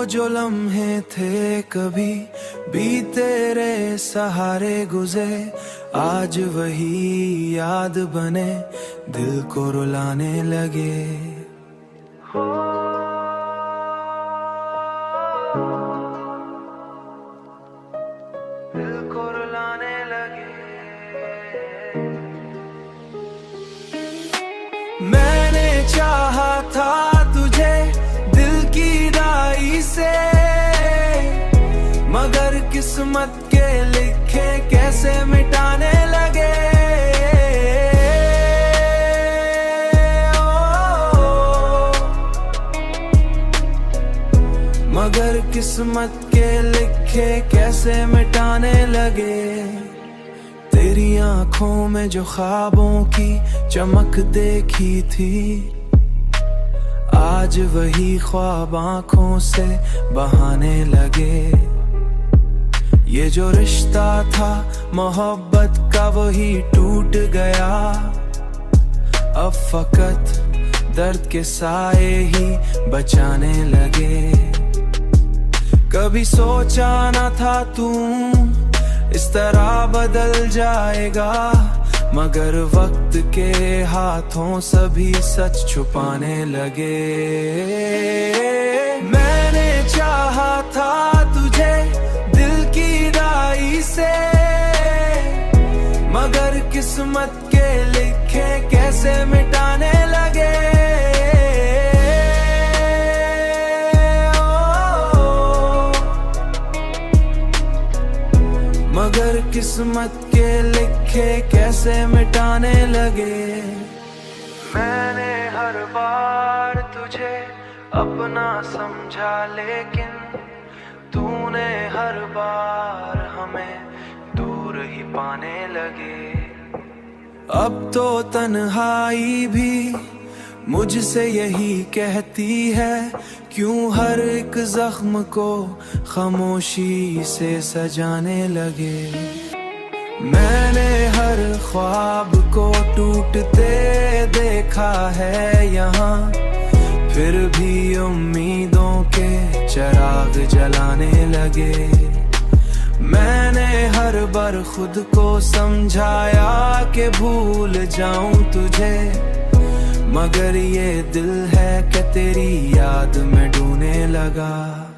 जो लम्हे थे कभी भी तेरे सहारे गुजरे, आज वही याद बने दिल को रुलाने लगे। दिल को रुलाने लगे। मैंने चाहा था तुझे दिल की दाई से, मगर किस्मत के लिखे कैसे मिटाने लगे। मगर किस्मत के लिखे कैसे मिटाने लगे। तेरी आंखों में जो ख्वाबों की चमक देखी थी, आज वही ख्वाब आंखों से बहाने लगे। ये जो रिश्ता था मोहब्बत का वही टूट गया, अब फकत दर्द के साए ही बचाने लगे। कभी सोचा न था तू इस तरह बदल जाएगा, मगर वक्त के हाथों सभी सच छुपाने लगे। मैंने चाहा था तुझे दिल की दाई से, मगर किस्मत के लिखे कैसे मिटाने लगे। मगर किस्मत के लिखे कैसे मिटाने लगे। मैंने हर बार तुझे अपना समझा, लेकिन तूने हर बार हमें दूर ही पाने लगे। अब तो तन्हाई भी मुझसे यही कहती है, क्यों हर एक जख्म को खामोशी से सजाने लगे। मैंने हर ख्वाब को टूटते देखा है यहाँ, फिर भी उम्मीदों के चिराग जलाने लगे। मैंने हर बार खुद को समझाया कि भूल जाऊं तुझे, मगर ये दिल है कि तेरी याद में ढूंढने लगा।